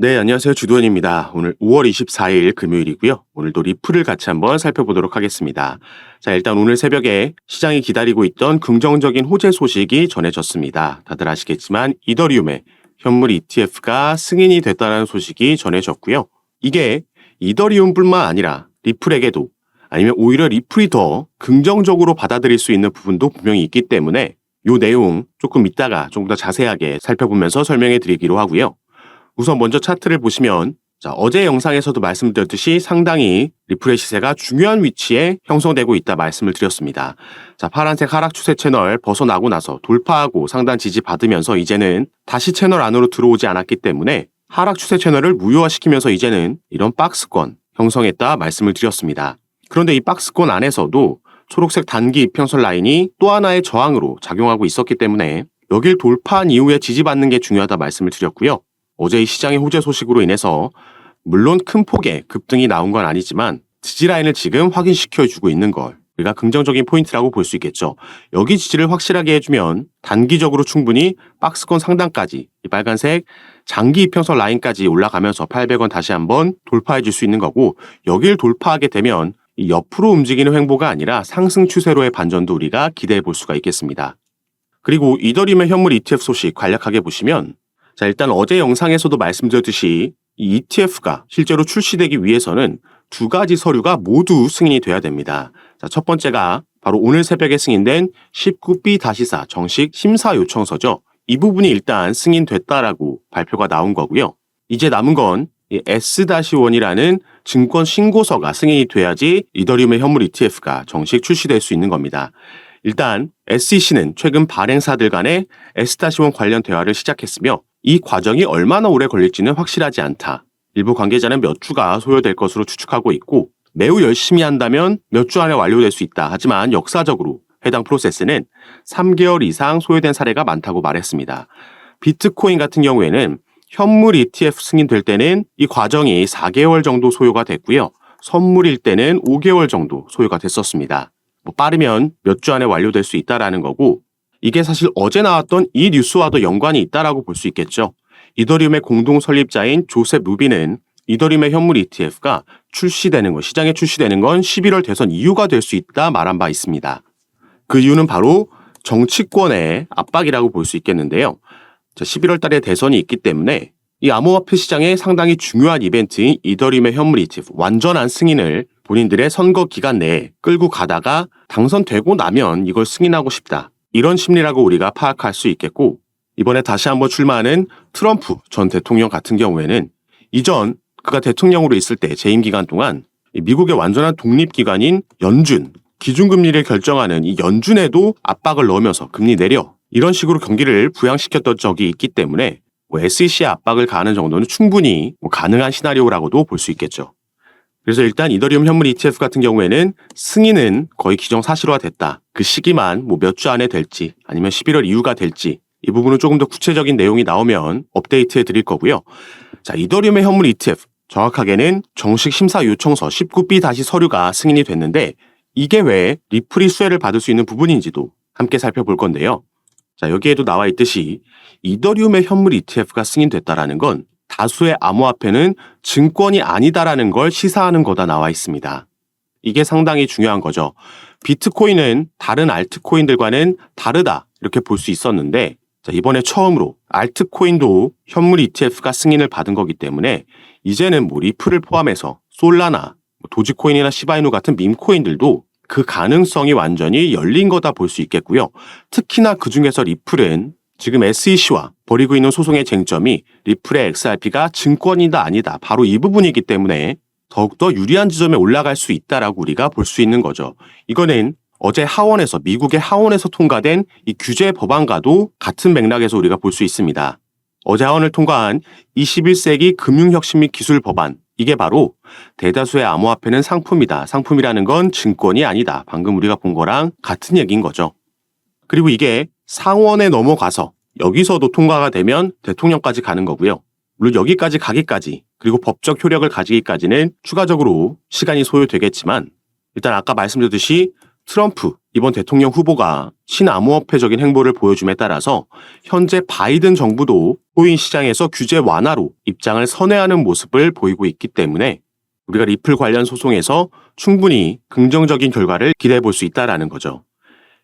네, 안녕하세요. 주도현입니다. 오늘 5월 24일 금요일이고요. 오늘도 리플을 같이 한번 살펴보도록 하겠습니다. 자, 일단 오늘 새벽에 시장이 기다리고 있던 긍정적인 호재 소식이 전해졌습니다. 다들 아시겠지만 이더리움의 현물 ETF가 승인이 됐다는 소식이 전해졌고요. 이게 이더리움뿐만 아니라 리플에게도 아니면 오히려 리플이 더 긍정적으로 받아들일 수 있는 부분도 분명히 있기 때문에 이 내용 조금 이따가 좀 더 자세하게 살펴보면서 설명해 드리기로 하고요. 우선 먼저 차트를 보시면 어제 영상에서도 말씀드렸듯이 상당히 리플의 시세가 중요한 위치에 형성되고 있다 말씀을 드렸습니다. 파란색 하락 추세 채널 벗어나고 나서 돌파하고 상단 지지 받으면서 이제는 다시 채널 안으로 들어오지 않았기 때문에 하락 추세 채널을 무효화시키면서 이제는 이런 박스권 형성했다 말씀을 드렸습니다. 그런데 이 박스권 안에서도 초록색 단기 이평선 라인이 또 하나의 저항으로 작용하고 있었기 때문에 여길 돌파한 이후에 지지받는 게 중요하다 말씀을 드렸고요. 어제 이 시장의 호재 소식으로 인해서 물론 큰 폭의 급등이 나온 건 아니지만 지지라인을 지금 확인시켜주고 있는 걸 우리가 긍정적인 포인트라고 볼 수 있겠죠. 여기 지지를 확실하게 해주면 단기적으로 충분히 박스권 상단까지 이 빨간색 장기 이평선 라인까지 올라가면서 800원 다시 한번 돌파해 줄 수 있는 거고, 여길 돌파하게 되면 이 옆으로 움직이는 횡보가 아니라 상승 추세로의 반전도 우리가 기대해 볼 수가 있겠습니다. 그리고 이더리움의 현물 ETF 소식 간략하게 보시면 일단 어제 영상에서도 말씀드렸듯이 이 ETF가 실제로 출시되기 위해서는 두 가지 서류가 모두 승인이 돼야 됩니다. 첫 번째가 바로 오늘 새벽에 승인된 19B-4 정식 심사 요청서죠. 이 부분이 일단 승인됐다라고 발표가 나온 거고요. 이제 남은 건 S-1이라는 증권 신고서가 승인이 돼야지 이더리움의 현물 ETF가 정식 출시될 수 있는 겁니다. 일단 SEC는 최근 발행사들 간의 S-1 관련 대화를 시작했으며 이 과정이 얼마나 오래 걸릴지는 확실하지 않다. 일부 관계자는 몇 주가 소요될 것으로 추측하고 있고 매우 열심히 한다면 몇 주 안에 완료될 수 있다. 하지만 역사적으로 해당 프로세스는 3개월 이상 소요된 사례가 많다고 말했습니다. 비트코인 같은 경우에는 현물 ETF 승인될 때는 이 과정이 4개월 정도 소요가 됐고요. 선물일 때는 5개월 정도 소요가 됐었습니다. 빠르면 몇 주 안에 완료될 수 있다라는 거고, 이게 사실 어제 나왔던 이 뉴스와도 연관이 있다라고 볼 수 있겠죠. 이더리움의 공동 설립자인 조셉 루비는 이더리움의 현물 ETF가 시장에 출시되는 건 11월 대선 이유가 될 수 있다 말한 바 있습니다. 그 이유는 바로 정치권의 압박이라고 볼 수 있겠는데요. 11월 달에 대선이 있기 때문에 이 암호화폐 시장의 상당히 중요한 이벤트인 이더리움의 현물 ETF 완전한 승인을 본인들의 선거 기간 내에 끌고 가다가 당선되고 나면 이걸 승인하고 싶다. 이런 심리라고 우리가 파악할 수 있겠고, 이번에 다시 한번 출마하는 트럼프 전 대통령 같은 경우에는 이전 그가 대통령으로 있을 때 재임 기간 동안 미국의 완전한 독립기관인 연준, 기준금리를 결정하는 이 연준에도 압박을 넣으면서 금리 내려 이런 식으로 경기를 부양시켰던 적이 있기 때문에 SEC의 압박을 가하는 정도는 충분히 가능한 시나리오라고도 볼 수 있겠죠. 그래서 일단 이더리움 현물 ETF 같은 경우에는 승인은 거의 기정사실화됐다. 그 시기만 몇 주 안에 될지 아니면 11월 이후가 될지 이 부분은 조금 더 구체적인 내용이 나오면 업데이트해 드릴 거고요. 이더리움의 현물 ETF 정확하게는 정식 심사 요청서 19B- 서류가 승인이 됐는데 이게 왜 리플이 수혜를 받을 수 있는 부분인지도 함께 살펴볼 건데요. 여기에도 나와 있듯이 이더리움의 현물 ETF가 승인됐다라는 건 다수의 암호화폐는 증권이 아니다라는 걸 시사하는 거다 나와 있습니다. 이게 상당히 중요한 거죠. 비트코인은 다른 알트코인들과는 다르다 이렇게 볼 수 있었는데 이번에 처음으로 알트코인도 현물 ETF가 승인을 받은 거기 때문에 이제는 리플을 포함해서 솔라나 도지코인이나 시바이누 같은 밈코인들도 그 가능성이 완전히 열린 거다 볼 수 있겠고요. 특히나 그중에서 리플은 지금 SEC와 벌이고 있는 소송의 쟁점이 리플의 XRP가 증권이다 아니다 바로 이 부분이기 때문에 더욱더 유리한 지점에 올라갈 수 있다라고 우리가 볼 수 있는 거죠. 이거는 어제 미국의 하원에서 통과된 이 규제 법안과도 같은 맥락에서 우리가 볼 수 있습니다. 어제 하원을 통과한 21세기 금융혁신 및 기술 법안, 이게 바로 대다수의 암호화폐는 상품이다. 상품이라는 건 증권이 아니다. 방금 우리가 본 거랑 같은 얘기인 거죠. 그리고 이게 상원에 넘어가서 여기서도 통과가 되면 대통령까지 가는 거고요. 물론 여기까지 가기까지 그리고 법적 효력을 가지기까지는 추가적으로 시간이 소요되겠지만 일단 아까 말씀드렸듯이 트럼프 이번 대통령 후보가 친암호화폐적인 행보를 보여줌에 따라서 현재 바이든 정부도 코인 시장에서 규제 완화로 입장을 선회하는 모습을 보이고 있기 때문에 우리가 리플 관련 소송에서 충분히 긍정적인 결과를 기대해 볼 수 있다는 거죠.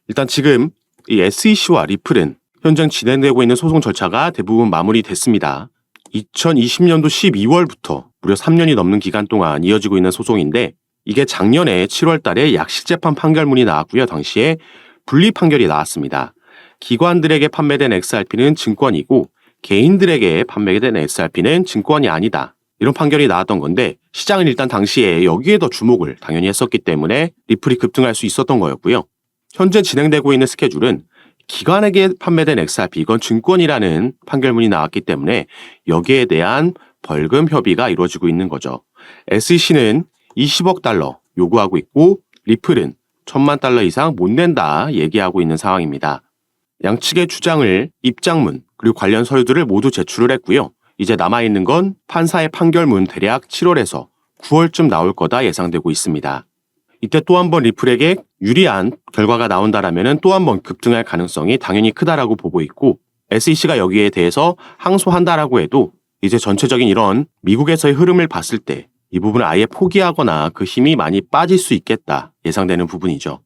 일단 지금 이 SEC와 리플은 현재 진행되고 있는 소송 절차가 대부분 마무리됐습니다. 2020년도 12월부터 무려 3년이 넘는 기간 동안 이어지고 있는 소송인데 이게 작년에 7월 달에 약식재판 판결문이 나왔고요. 당시에 분리 판결이 나왔습니다. 기관들에게 판매된 XRP는 증권이고 개인들에게 판매된 XRP는 증권이 아니다. 이런 판결이 나왔던 건데 시장은 일단 당시에 여기에 더 주목을 당연히 했었기 때문에 리플이 급등할 수 있었던 거였고요. 현재 진행되고 있는 스케줄은 기관에게 판매된 XRP 이건 증권이라는 판결문이 나왔기 때문에 여기에 대한 벌금 협의가 이루어지고 있는 거죠. SEC는 20억 달러 요구하고 있고 리플은 1,000만 달러 이상 못 낸다 얘기하고 있는 상황입니다. 양측의 주장을 입장문 그리고 관련 서류들을 모두 제출을 했고요. 이제 남아있는 건 판사의 판결문 대략 7월에서 9월쯤 나올 거다 예상되고 있습니다. 이때 또 한 번 리플에게 유리한 결과가 나온다라면 또 한 번 급등할 가능성이 당연히 크다라고 보고 있고 SEC가 여기에 대해서 항소한다라고 해도 이제 전체적인 이런 미국에서의 흐름을 봤을 때 이 부분을 아예 포기하거나 그 힘이 많이 빠질 수 있겠다 예상되는 부분이죠.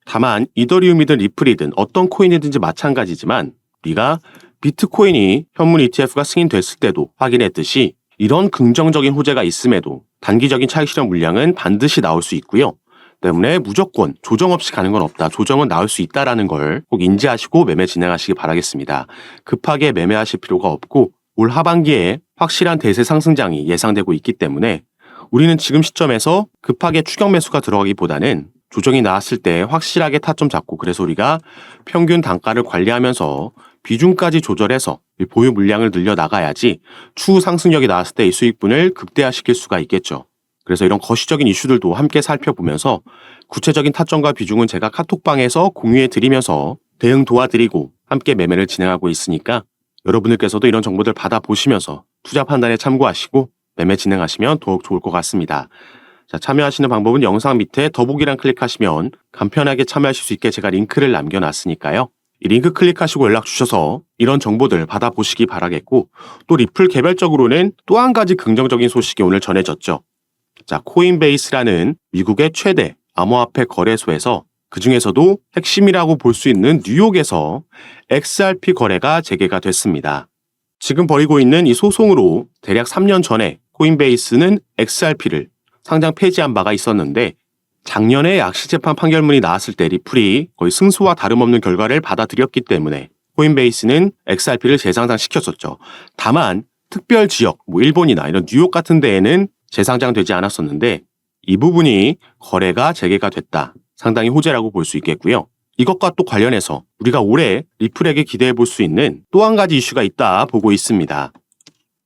다만 이더리움이든 리플이든 어떤 코인이든지 마찬가지지만 우리가 비트코인이 현물 ETF가 승인됐을 때도 확인했듯이 이런 긍정적인 호재가 있음에도 단기적인 차익 실현 물량은 반드시 나올 수 있고요. 때문에 무조건 조정 없이 가는 건 없다. 조정은 나올 수 있다는 걸 꼭 인지하시고 매매 진행하시기 바라겠습니다. 급하게 매매하실 필요가 없고 올 하반기에 확실한 대세 상승장이 예상되고 있기 때문에 우리는 지금 시점에서 급하게 추격 매수가 들어가기보다는 조정이 나왔을 때 확실하게 타점 잡고 그래서 우리가 평균 단가를 관리하면서 비중까지 조절해서 보유 물량을 늘려 나가야지 추후 상승력이 나왔을 때 이 수익분을 극대화시킬 수가 있겠죠. 그래서 이런 거시적인 이슈들도 함께 살펴보면서 구체적인 타점과 비중은 제가 카톡방에서 공유해 드리면서 대응 도와드리고 함께 매매를 진행하고 있으니까 여러분들께서도 이런 정보들 받아보시면서 투자 판단에 참고하시고 매매 진행하시면 더욱 좋을 것 같습니다. 자, 참여하시는 방법은 영상 밑에 더보기란 클릭하시면 간편하게 참여하실 수 있게 제가 링크를 남겨놨으니까요. 이 링크 클릭하시고 연락 주셔서 이런 정보들 받아보시기 바라겠고 또 리플 개별적으로는 또 한 가지 긍정적인 소식이 오늘 전해졌죠. 자, 코인베이스라는 미국의 최대 암호화폐 거래소에서 그 중에서도 핵심이라고 볼 수 있는 뉴욕에서 XRP 거래가 재개가 됐습니다. 지금 벌이고 있는 이 소송으로 대략 3년 전에 코인베이스는 XRP를 상장 폐지한 바가 있었는데 작년에 약식재판 판결문이 나왔을 때 리플이 거의 승소와 다름없는 결과를 받아들였기 때문에 코인베이스는 XRP를 재상장시켰었죠. 다만 특별 지역, 일본이나 이런 뉴욕 같은 데에는 재상장되지 않았었는데 이 부분이 거래가 재개가 됐다. 상당히 호재라고 볼 수 있겠고요. 이것과 또 관련해서 우리가 올해 리플에게 기대해 볼 수 있는 또 한 가지 이슈가 있다 보고 있습니다.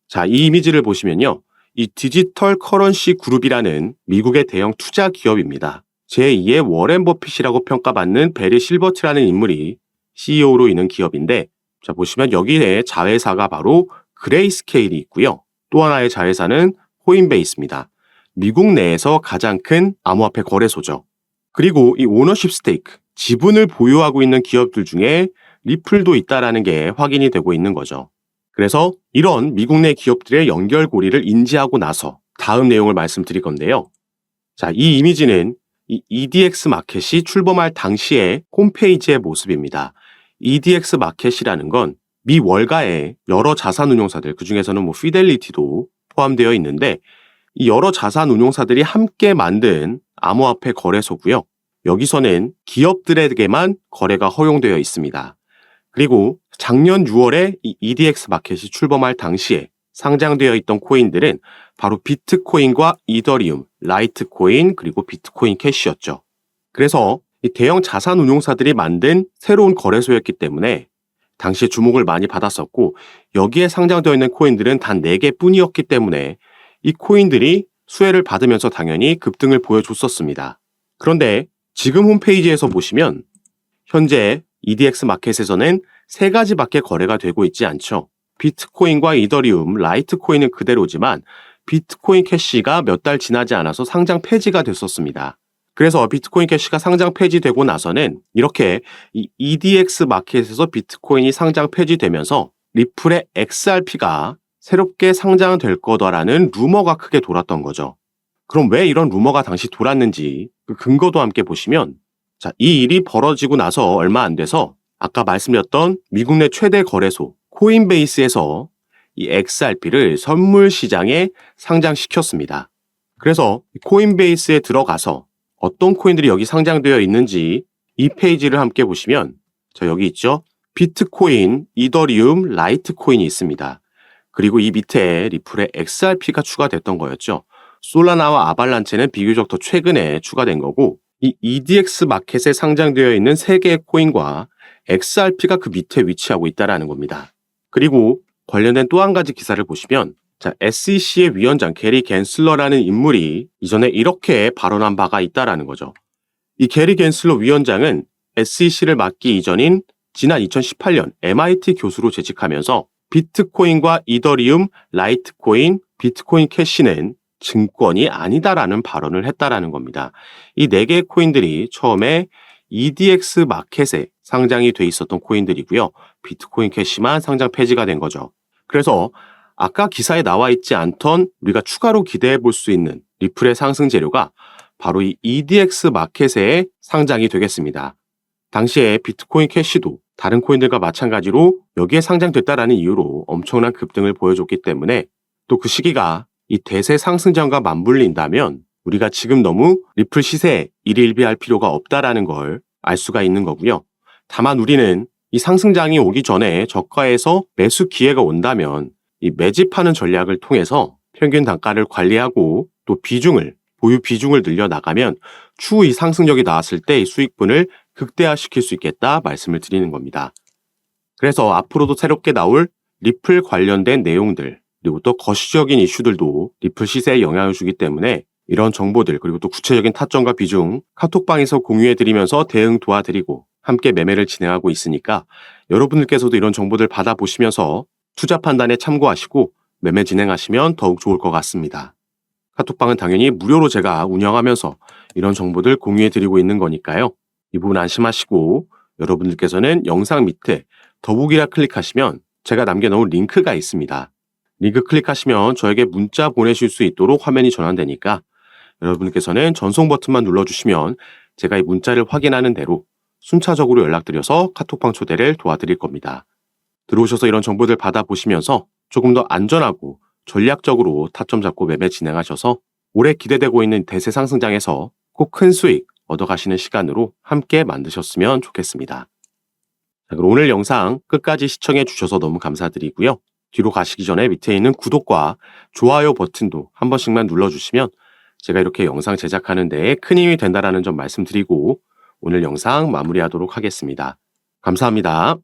자, 이 이미지를 보시면요. 이 디지털 커런시 그룹이라는 미국의 대형 투자 기업입니다. 제2의 워렌 버핏이라고 평가받는 베리 실버트라는 인물이 CEO로 있는 기업인데 자, 보시면 여기에 자회사가 바로 그레이스케일이 있고요. 또 하나의 자회사는 코인베이스입니다. 미국 내에서 가장 큰 암호화폐 거래소죠. 그리고 이 오너십 스테이크, 지분을 보유하고 있는 기업들 중에 리플도 있다는 게 확인이 되고 있는 거죠. 그래서 이런 미국 내 기업들의 연결고리를 인지하고 나서 다음 내용을 말씀드릴 건데요. 자, 이 이미지는 이 EDX 마켓이 출범할 당시의 홈페이지의 모습입니다. EDX 마켓이라는 건 미 월가의 여러 자산 운용사들, 그중에서는 피델리티도 포함되어 있는데 이 여러 자산 운용사들이 함께 만든 암호화폐 거래소고요. 여기서는 기업들에게만 거래가 허용되어 있습니다. 그리고 작년 6월에 이 EDX 마켓이 출범할 당시에 상장되어 있던 코인들은 바로 비트코인과 이더리움, 라이트코인, 그리고 비트코인 캐시였죠. 그래서 이 대형 자산 운용사들이 만든 새로운 거래소였기 때문에 당시에 주목을 많이 받았었고 여기에 상장되어 있는 코인들은 단 4개뿐이었기 때문에 이 코인들이 수혜를 받으면서 당연히 급등을 보여줬었습니다. 그런데 지금 홈페이지에서 보시면 현재 EDX 마켓에서는 3가지밖에 거래가 되고 있지 않죠. 비트코인과 이더리움, 라이트코인은 그대로지만 비트코인 캐시가 몇 달 지나지 않아서 상장 폐지가 됐었습니다. 그래서 비트코인 캐시가 상장 폐지되고 나서는 이렇게 이 EDX 마켓에서 비트코인이 상장 폐지되면서 리플의 XRP가 새롭게 상장될 거다라는 루머가 크게 돌았던 거죠. 그럼 왜 이런 루머가 당시 돌았는지 그 근거도 함께 보시면, 자, 이 일이 벌어지고 나서 얼마 안 돼서 아까 말씀드렸던 미국 내 최대 거래소 코인베이스에서 이 XRP를 선물 시장에 상장시켰습니다. 그래서 코인베이스에 들어가서 어떤 코인들이 여기 상장되어 있는지 이 페이지를 함께 보시면, 자, 여기 있죠. 비트코인, 이더리움, 라이트코인이 있습니다. 그리고 이 밑에 리플의 XRP가 추가됐던 거였죠. 솔라나와 아발란체는 비교적 더 최근에 추가된 거고, 이 EDX 마켓에 상장되어 있는 3개의 코인과 XRP가 그 밑에 위치하고 있다는 겁니다. 그리고 관련된 또 한 가지 기사를 보시면, 자, SEC의 위원장 게리 갠슬러라는 인물이 이전에 이렇게 발언한 바가 있다는 거죠. 이 게리 갠슬러 위원장은 SEC를 맡기 이전인 지난 2018년 MIT 교수로 재직하면서 비트코인과 이더리움, 라이트코인, 비트코인 캐시는 증권이 아니다라는 발언을 했다라는 겁니다. 이 4개의 코인들이 처음에 EDX 마켓에 상장이 돼 있었던 코인들이고요. 비트코인 캐시만 상장 폐지가 된 거죠. 그래서 아까 기사에 나와 있지 않던 우리가 추가로 기대해 볼 수 있는 리플의 상승 재료가 바로 이 EDX 마켓에 상장이 되겠습니다. 당시에 비트코인 캐시도 다른 코인들과 마찬가지로 여기에 상장됐다라는 이유로 엄청난 급등을 보여줬기 때문에, 또 그 시기가 이 대세 상승장과 맞물린다면 우리가 지금 너무 리플 시세에 일일비할 필요가 없다라는 걸 알 수가 있는 거고요. 다만 우리는 이 상승장이 오기 전에 저가에서 매수 기회가 온다면 이 매집하는 전략을 통해서 평균 단가를 관리하고 또 보유 비중을 늘려나가면 추후 이 상승력이 나왔을 때 이 수익분을 극대화시킬 수 있겠다 말씀을 드리는 겁니다. 그래서 앞으로도 새롭게 나올 리플 관련된 내용들, 그리고 또 거시적인 이슈들도 리플 시세에 영향을 주기 때문에 이런 정보들, 그리고 또 구체적인 타점과 비중 카톡방에서 공유해드리면서 대응 도와드리고 함께 매매를 진행하고 있으니까 여러분들께서도 이런 정보들 받아보시면서 투자 판단에 참고하시고 매매 진행하시면 더욱 좋을 것 같습니다. 카톡방은 당연히 무료로 제가 운영하면서 이런 정보들 공유해드리고 있는 거니까요. 이 부분 안심하시고 여러분들께서는 영상 밑에 더보기라 클릭하시면 제가 남겨놓은 링크가 있습니다. 링크 클릭하시면 저에게 문자 보내실 수 있도록 화면이 전환되니까 여러분께서는 전송 버튼만 눌러주시면 제가 이 문자를 확인하는 대로 순차적으로 연락드려서 카톡방 초대를 도와드릴 겁니다. 들어오셔서 이런 정보들 받아보시면서 조금 더 안전하고 전략적으로 타점 잡고 매매 진행하셔서 올해 기대되고 있는 대세 상승장에서 꼭 큰 수익 얻어가시는 시간으로 함께 만드셨으면 좋겠습니다. 자, 그럼 오늘 영상 끝까지 시청해 주셔서 너무 감사드리고요. 뒤로 가시기 전에 밑에 있는 구독과 좋아요 버튼도 한 번씩만 눌러주시면 제가 이렇게 영상 제작하는 데에 큰 힘이 된다는 점 말씀드리고 오늘 영상 마무리하도록 하겠습니다. 감사합니다.